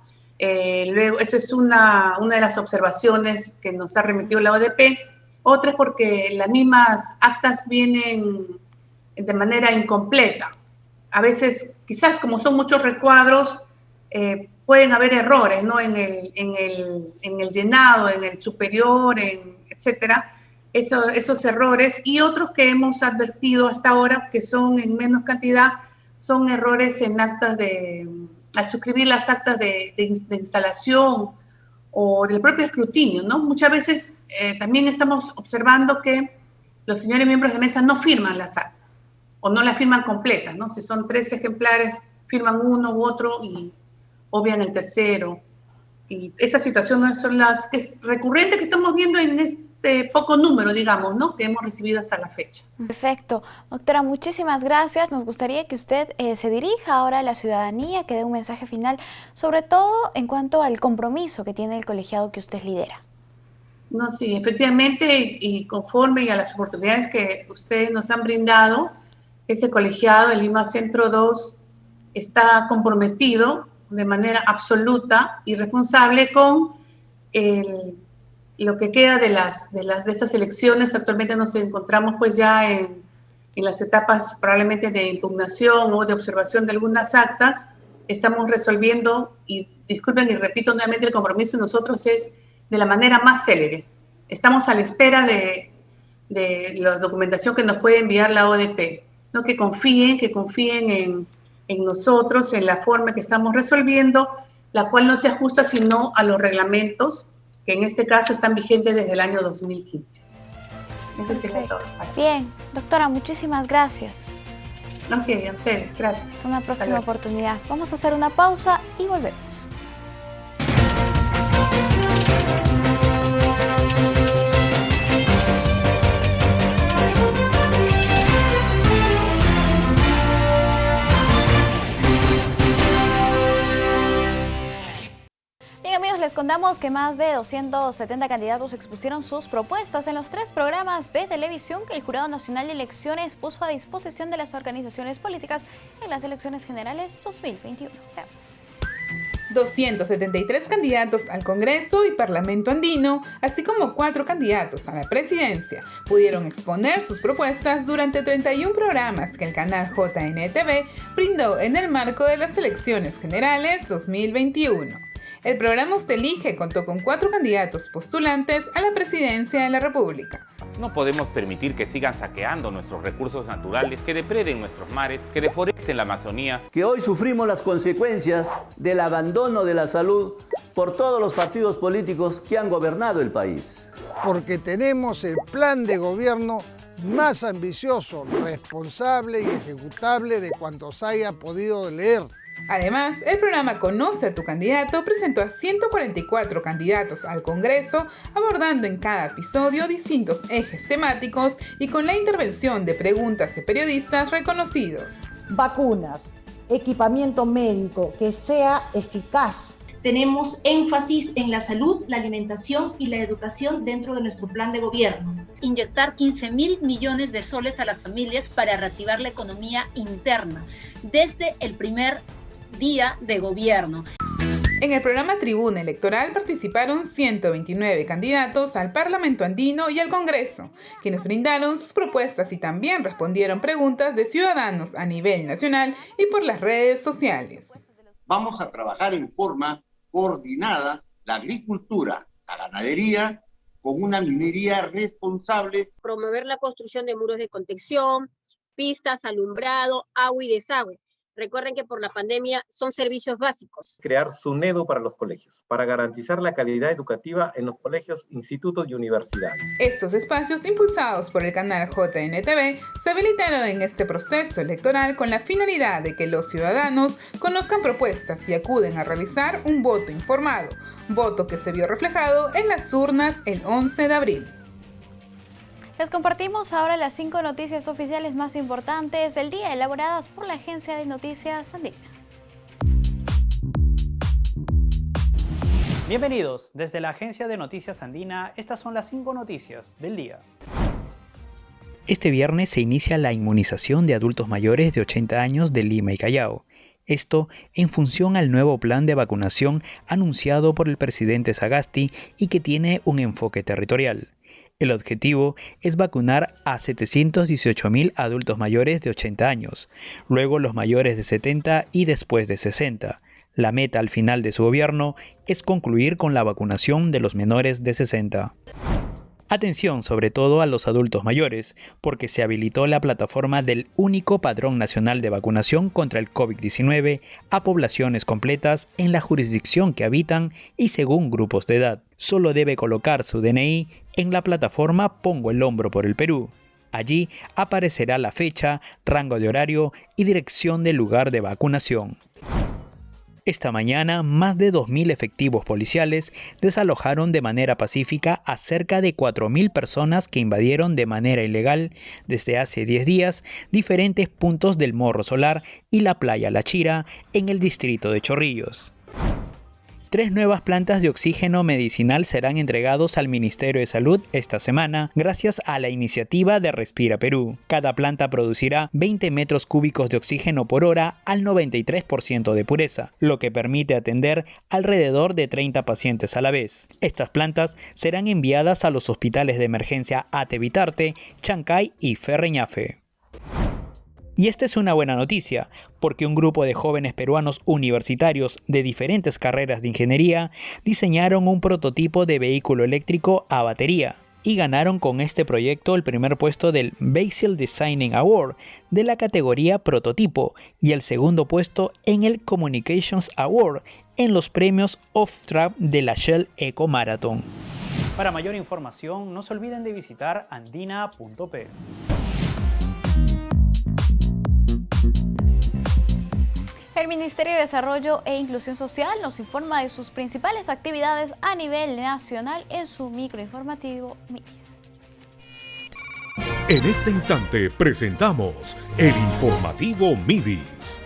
Luego, esa es una de las observaciones que nos ha remitido la ODP. Otra es porque las mismas actas vienen de manera incompleta. A veces, quizás como son muchos recuadros, pueden haber errores, ¿no?, en el llenado, en el superior, etcétera. Esos errores y otros que hemos advertido hasta ahora, que son en menos cantidad, son errores en actas al suscribir las actas de instalación o del propio escrutinio, ¿no? Muchas veces también estamos observando que los señores miembros de mesa no firman las actas o no las firman completas, ¿no? Si son 3 ejemplares, firman uno u otro y obvian el tercero. Y esas situaciones son las recurrentes que estamos viendo en este poco número, digamos, ¿no?, que hemos recibido hasta la fecha. Perfecto. Doctora, muchísimas gracias. Nos gustaría que usted se dirija ahora a la ciudadanía, que dé un mensaje final, sobre todo en cuanto al compromiso que tiene el colegiado que usted lidera. No, sí, efectivamente, y conforme a las oportunidades que ustedes nos han brindado, ese colegiado, el Lima Centro 2, está comprometido de manera absoluta y responsable con lo que queda de estas elecciones. Actualmente nos encontramos pues ya en las etapas probablemente de impugnación o de observación de algunas actas. Estamos resolviendo, y disculpen y repito nuevamente, el compromiso de nosotros es de la manera más célere. Estamos a la espera de la documentación que nos puede enviar la ODP, ¿no? Que confíen en nosotros, en la forma que estamos resolviendo, la cual no se ajusta sino a los reglamentos, que en este caso están vigentes desde el año 2015. Eso sería todo. Bien, doctora, muchísimas gracias. Ok, a ustedes, gracias. Hasta una próxima oportunidad. Vamos a hacer una pausa y volvemos. Amigos, les contamos que más de 270 candidatos expusieron sus propuestas en los 3 programas de televisión que el Jurado Nacional de Elecciones puso a disposición de las organizaciones políticas en las elecciones generales 2021. Veamos. 273 candidatos al Congreso y Parlamento andino, así como 4 candidatos a la presidencia, pudieron exponer sus propuestas durante 31 programas que el canal JNTV brindó en el marco de las elecciones generales 2021. El programa Usted Elige contó con 4 candidatos postulantes a la presidencia de la República. No podemos permitir que sigan saqueando nuestros recursos naturales, que depreden nuestros mares, que deforesten la Amazonía. Que hoy sufrimos las consecuencias del abandono de la salud por todos los partidos políticos que han gobernado el país. Porque tenemos el plan de gobierno más ambicioso, responsable y ejecutable de cuantos haya podido leer. Además, el programa Conoce a tu candidato presentó a 144 candidatos al Congreso, abordando en cada episodio distintos ejes temáticos y con la intervención de preguntas de periodistas reconocidos. Vacunas, equipamiento médico que sea eficaz. Tenemos énfasis en la salud, la alimentación y la educación dentro de nuestro plan de gobierno. Inyectar 15.000 millones de soles a las familias para reactivar la economía interna desde el primer día de gobierno. En el programa Tribuna Electoral participaron 129 candidatos al Parlamento andino y al Congreso, quienes brindaron sus propuestas y también respondieron preguntas de ciudadanos a nivel nacional y por las redes sociales. Vamos a trabajar en forma coordinada la agricultura, la ganadería, con una minería responsable. Promover la construcción de muros de contención, pistas, alumbrado, agua y desagüe. Recuerden que por la pandemia son servicios básicos. Crear SUNEDU para los colegios, para garantizar la calidad educativa en los colegios, institutos y universidades. Estos espacios, impulsados por el canal JNTV, se habilitaron en este proceso electoral con la finalidad de que los ciudadanos conozcan propuestas y acuden a realizar un voto informado, voto que se vio reflejado en las urnas el 11 de abril. Les compartimos ahora las 5 noticias oficiales más importantes del día, elaboradas por la Agencia de Noticias Andina. Bienvenidos, desde la Agencia de Noticias Andina, estas son las 5 noticias del día. Este viernes se inicia la inmunización de adultos mayores de 80 años de Lima y Callao. Esto en función al nuevo plan de vacunación anunciado por el presidente Sagasti y que tiene un enfoque territorial. El objetivo es vacunar a 718.000 adultos mayores de 80 años, luego los mayores de 70 y después de 60. La meta al final de su gobierno es concluir con la vacunación de los menores de 60. Atención sobre todo a los adultos mayores, porque se habilitó la plataforma del único Padrón Nacional de Vacunación contra el COVID-19 a poblaciones completas en la jurisdicción que habitan y según grupos de edad. Solo debe colocar su DNI en la plataforma Pongo el Hombro por el Perú. Allí aparecerá la fecha, rango de horario y dirección del lugar de vacunación. Esta mañana, más de 2.000 efectivos policiales desalojaron de manera pacífica a cerca de 4.000 personas que invadieron de manera ilegal desde hace 10 días diferentes puntos del Morro Solar y la playa La Chira en el distrito de Chorrillos. 3 nuevas plantas de oxígeno medicinal serán entregados al Ministerio de Salud esta semana gracias a la iniciativa de Respira Perú. Cada planta producirá 20 metros cúbicos de oxígeno por hora al 93% de pureza, lo que permite atender alrededor de 30 pacientes a la vez. Estas plantas serán enviadas a los hospitales de emergencia Ate Bitarte, Chancay y Ferreñafe. Y esta es una buena noticia, porque un grupo de jóvenes peruanos universitarios de diferentes carreras de ingeniería diseñaron un prototipo de vehículo eléctrico a batería y ganaron con este proyecto el primer puesto del Basel Designing Award de la categoría prototipo y el segundo puesto en el Communications Award en los premios Off-Track de la Shell Eco Marathon. Para mayor información, no se olviden de visitar andina.p. El Ministerio de Desarrollo e Inclusión Social nos informa de sus principales actividades a nivel nacional en su microinformativo MIDIS. En este instante presentamos el informativo MIDIS.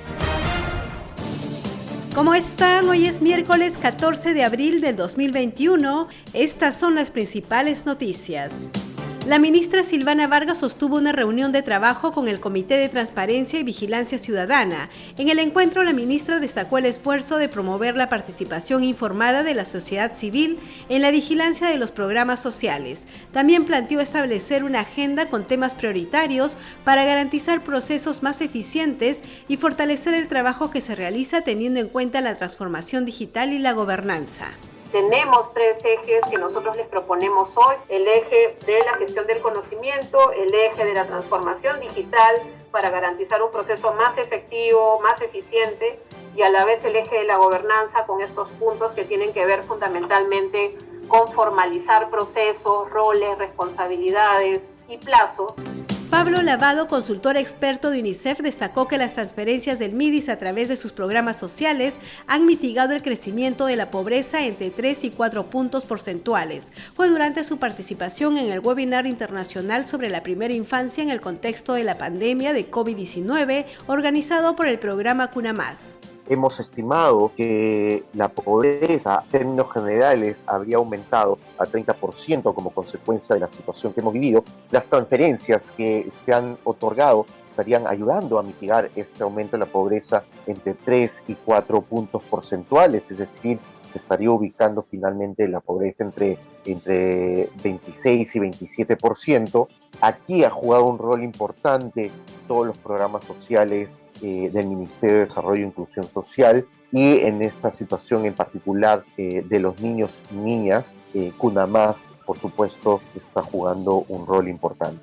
¿Cómo están? Hoy es miércoles 14 de abril del 2021. Estas son las principales noticias. La ministra Silvana Vargas sostuvo una reunión de trabajo con el Comité de Transparencia y Vigilancia Ciudadana. En el encuentro, la ministra destacó el esfuerzo de promover la participación informada de la sociedad civil en la vigilancia de los programas sociales. También planteó establecer una agenda con temas prioritarios para garantizar procesos más eficientes y fortalecer el trabajo que se realiza teniendo en cuenta la transformación digital y la gobernanza. Tenemos 3 ejes que nosotros les proponemos hoy: el eje de la gestión del conocimiento, el eje de la transformación digital para garantizar un proceso más efectivo, más eficiente, y a la vez el eje de la gobernanza con estos puntos que tienen que ver fundamentalmente con formalizar procesos, roles, responsabilidades y plazos. Pablo Lavado, consultor experto de UNICEF, destacó que las transferencias del MIDIS a través de sus programas sociales han mitigado el crecimiento de la pobreza entre 3 y 4 puntos porcentuales. Fue durante su participación en el webinar internacional sobre la primera infancia en el contexto de la pandemia de COVID-19, organizado por el programa Cuna Más. Hemos estimado que la pobreza, en términos generales, habría aumentado a 30% como consecuencia de la situación que hemos vivido. Las transferencias que se han otorgado estarían ayudando a mitigar este aumento de la pobreza entre 3 y 4 puntos porcentuales, es decir, se estaría ubicando finalmente la pobreza entre 26 y 27%. Aquí ha jugado un rol importante todos los programas sociales del Ministerio de Desarrollo e Inclusión Social, y en esta situación en particular de los niños y niñas, Cuna Más, por supuesto, está jugando un rol importante.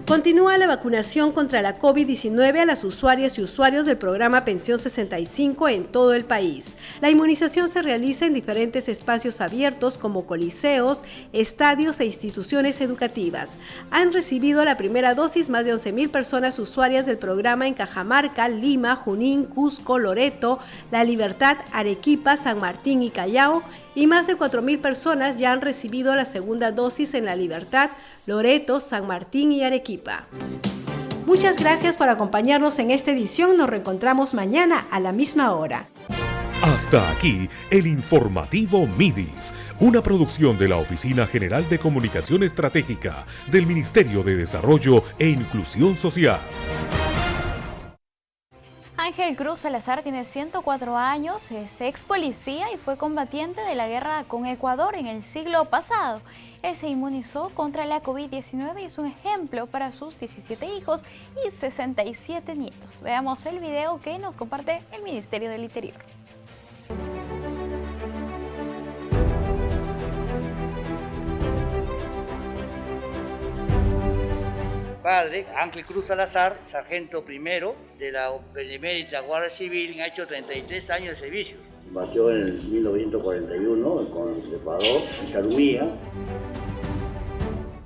Continúa la vacunación contra la COVID-19 a las usuarias y usuarios del programa Pensión 65 en todo el país. La inmunización se realiza en diferentes espacios abiertos como coliseos, estadios e instituciones educativas. Han recibido la primera dosis más de 11.000 personas usuarias del programa en Cajamarca, Lima, Junín, Cusco, Loreto, La Libertad, Arequipa, San Martín y Callao, y más de 4.000 personas ya han recibido la segunda dosis en La Libertad, Loreto, San Martín y Arequipa. Muchas gracias por acompañarnos en esta edición. Nos reencontramos mañana a la misma hora. Hasta aquí el informativo MIDIS, una producción de la Oficina General de Comunicación Estratégica del Ministerio de Desarrollo e Inclusión Social. Ángel Cruz Salazar tiene 104 años, es ex policía y fue combatiente de la guerra con Ecuador en el siglo pasado. Él se inmunizó contra la COVID-19 y es un ejemplo para sus 17 hijos y 67 nietos. Veamos el video que nos comparte el Ministerio del Interior. Padre, Ángel Cruz Salazar, sargento primero de la Benemérita Guardia Civil, ha hecho 33 años de servicio. Nació en 1941 con Ecuador, en Salumía.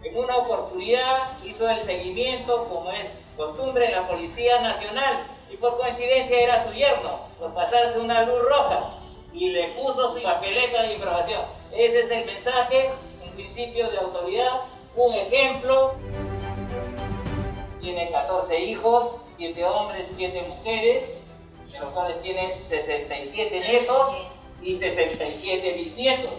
En una oportunidad hizo el seguimiento, como es costumbre en la Policía Nacional, y y por coincidencia era su yerno, por pasarse una luz roja, y le puso su papeleta de información. Ese es el mensaje, un principio de autoridad, un ejemplo. Tiene 14 hijos, 7 hombres, 7 mujeres, de los cuales tiene 67 nietos y 67 bisnietos.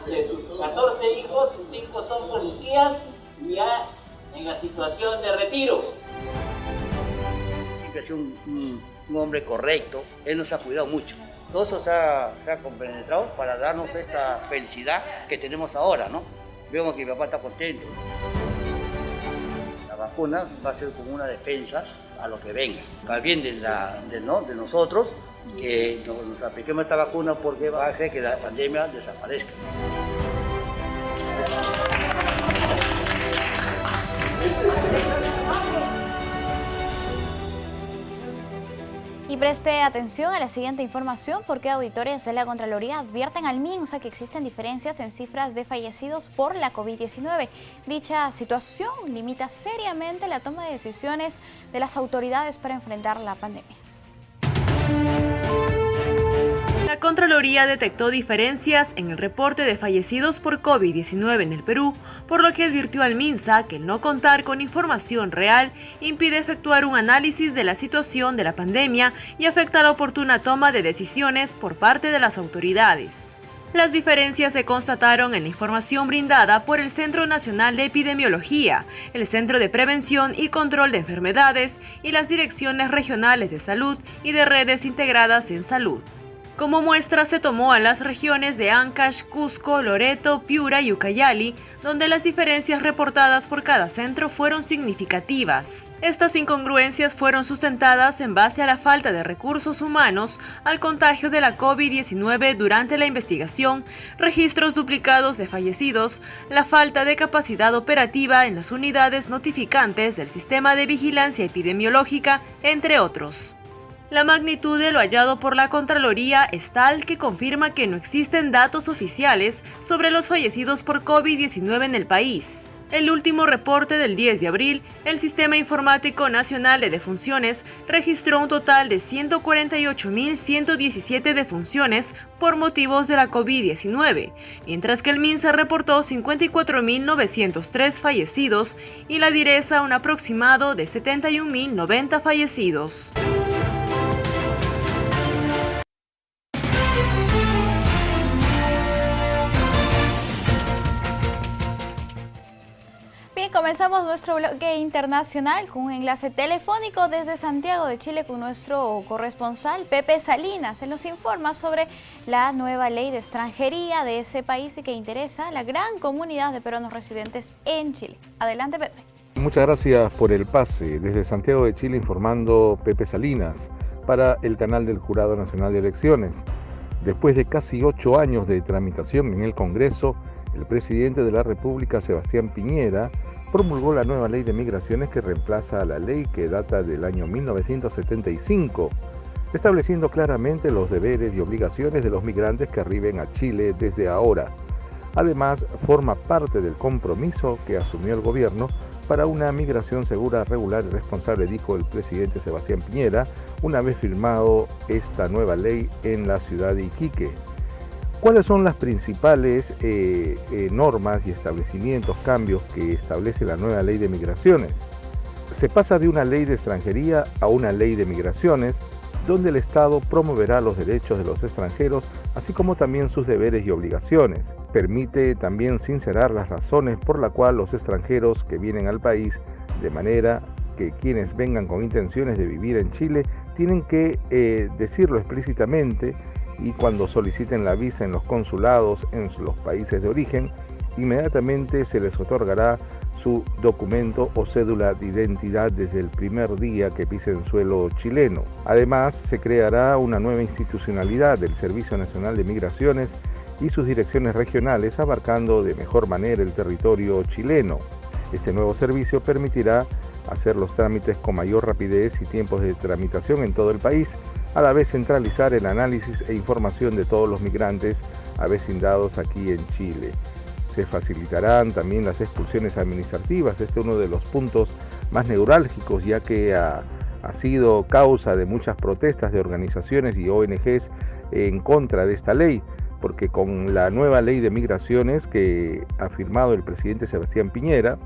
De sus 14 hijos, 5 son policías y ya en la situación de retiro. Siempre ha sido un hombre correcto, él nos ha cuidado mucho. Todo eso se ha compenetrado para darnos esta felicidad que tenemos ahora, ¿no? Vemos que mi papá está contento. La vacuna va a ser como una defensa a lo que venga, al bien de nosotros, que nos apliquemos esta vacuna porque va a hacer que la pandemia desaparezca. Y preste atención a la siguiente información porque auditores de la Contraloría advierten al MINSA que existen diferencias en cifras de fallecidos por la COVID-19. Dicha situación limita seriamente la toma de decisiones de las autoridades para enfrentar la pandemia. La Contraloría detectó diferencias en el reporte de fallecidos por COVID-19 en el Perú, por lo que advirtió al MINSA que el no contar con información real impide efectuar un análisis de la situación de la pandemia y afecta la oportuna toma de decisiones por parte de las autoridades. Las diferencias se constataron en la información brindada por el Centro Nacional de Epidemiología, el Centro de Prevención y Control de Enfermedades y las direcciones regionales de salud y de redes integradas en salud. Como muestra se tomó a las regiones de Ancash, Cusco, Loreto, Piura y Ucayali, donde las diferencias reportadas por cada centro fueron significativas. Estas incongruencias fueron sustentadas en base a la falta de recursos humanos, al contagio de la COVID-19 durante la investigación, registros duplicados de fallecidos, la falta de capacidad operativa en las unidades notificantes del sistema de vigilancia epidemiológica, entre otros. La magnitud de lo hallado por la Contraloría es tal que confirma que no existen datos oficiales sobre los fallecidos por COVID-19 en el país. El último reporte del 10 de abril, el Sistema Informático Nacional de Defunciones registró un total de 148.117 defunciones por motivos de la COVID-19, mientras que el MINSA reportó 54.903 fallecidos y la DIRESA un aproximado de 71.090 fallecidos. Comenzamos nuestro bloque internacional con un enlace telefónico desde Santiago de Chile con nuestro corresponsal Pepe Salinas. Él nos informa sobre la nueva ley de extranjería de ese país y que interesa a la gran comunidad de peruanos residentes en Chile. Adelante, Pepe. Muchas gracias por el pase. Desde Santiago de Chile informando Pepe Salinas para el canal del Jurado Nacional de Elecciones. Después de casi 8 años de tramitación en el Congreso, el presidente de la República, Sebastián Piñera, promulgó la nueva ley de migraciones que reemplaza a la ley que data del año 1975, estableciendo claramente los deberes y obligaciones de los migrantes que arriben a Chile desde ahora. Además, forma parte del compromiso que asumió el gobierno para una migración segura, regular y responsable, dijo el presidente Sebastián Piñera, una vez firmado esta nueva ley en la ciudad de Iquique. ¿Cuáles son las principales normas y establecimientos, cambios que establece la nueva ley de migraciones? Se pasa de una ley de extranjería a una ley de migraciones, donde el Estado promoverá los derechos de los extranjeros, así como también sus deberes y obligaciones. Permite también sincerar las razones por las cuales los extranjeros que vienen al país, de manera que quienes vengan con intenciones de vivir en Chile, tienen que decirlo explícitamente, y cuando soliciten la visa en los consulados en los países de origen, inmediatamente se les otorgará su documento o cédula de identidad desde el primer día que pisen suelo chileno. Además, se creará una nueva institucionalidad del Servicio Nacional de Migraciones y sus direcciones regionales, abarcando de mejor manera el territorio chileno. Este nuevo servicio permitirá hacer los trámites con mayor rapidez y tiempos de tramitación en todo el país, a la vez centralizar el análisis e información de todos los migrantes avecindados aquí en Chile. Se facilitarán también las expulsiones administrativas. Este es uno de los puntos más neurálgicos, ya que a Ha sido causa de muchas protestas de organizaciones y ONGs en contra de esta ley, porque con la nueva ley de migraciones que ha firmado el presidente Sebastián Piñera,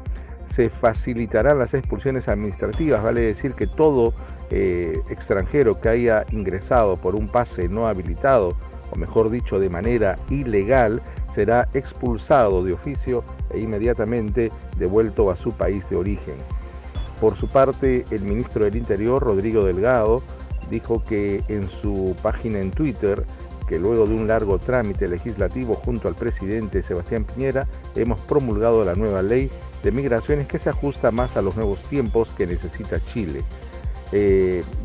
se facilitarán las expulsiones administrativas, vale decir que todo extranjero que haya ingresado por un pase no habilitado, o mejor dicho, de manera ilegal, será expulsado de oficio e inmediatamente devuelto a su país de origen. Por su parte, el ministro del Interior, Rodrigo Delgado, dijo que en su página en Twitter, que luego de un largo trámite legislativo junto al presidente Sebastián Piñera, hemos promulgado la nueva ley de migraciones que se ajusta más a los nuevos tiempos que necesita Chile.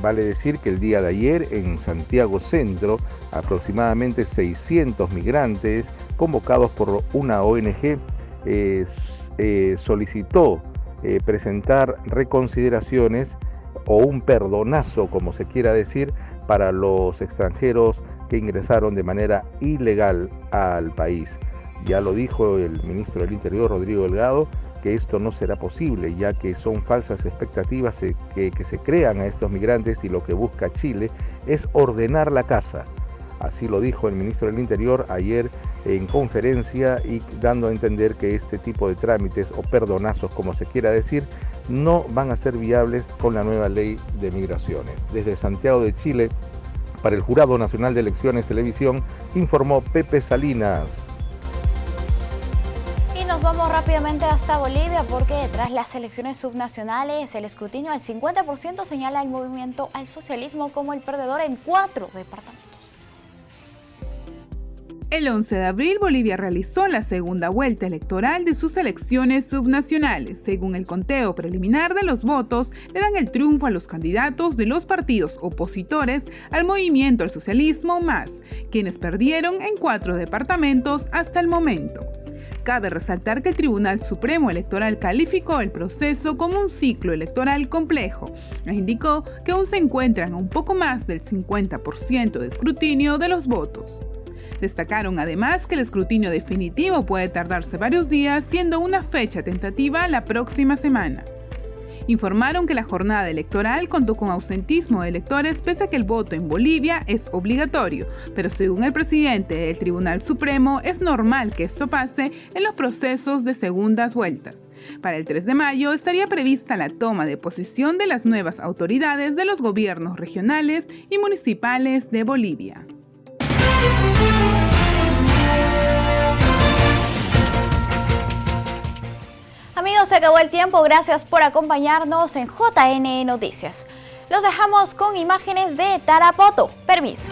Vale decir que el día de ayer en Santiago Centro, aproximadamente 600 migrantes convocados por una ONG solicitó presentar reconsideraciones o un perdonazo, como se quiera decir, para los extranjeros que ingresaron de manera ilegal al país. Ya lo dijo el ministro del Interior, Rodrigo Delgado, que esto no será posible, ya que son falsas expectativas que se crean a estos migrantes, y lo que busca Chile es ordenar la casa. Así lo dijo el ministro del Interior ayer en conferencia, y dando a entender que este tipo de trámites o perdonazos, como se quiera decir, no van a ser viables con la nueva ley de migraciones. Desde Santiago de Chile, para el Jurado Nacional de Elecciones Televisión, informó Pepe Salinas. Y nos vamos rápidamente hasta Bolivia, porque tras las elecciones subnacionales, el escrutinio al 50% señala al movimiento al socialismo como el perdedor en 4 departamentos. El 11 de abril, Bolivia realizó la segunda vuelta electoral de sus elecciones subnacionales. Según el conteo preliminar de los votos, le dan el triunfo a los candidatos de los partidos opositores al movimiento al socialismo MAS, quienes perdieron en 4 departamentos hasta el momento. Cabe resaltar que el Tribunal Supremo Electoral calificó el proceso como un ciclo electoral complejo e indicó que aún se encuentran a un poco más del 50% de escrutinio de los votos. Destacaron además que el escrutinio definitivo puede tardarse varios días, siendo una fecha tentativa la próxima semana. Informaron que la jornada electoral contó con ausentismo de electores, pese a que el voto en Bolivia es obligatorio, pero según el presidente del Tribunal Supremo es normal que esto pase en los procesos de segundas vueltas. Para el 3 de mayo estaría prevista la toma de posesión de las nuevas autoridades de los gobiernos regionales y municipales de Bolivia. Amigos, se acabó el tiempo. Gracias por acompañarnos en JN Noticias. Los dejamos con imágenes de Tarapoto. Permiso.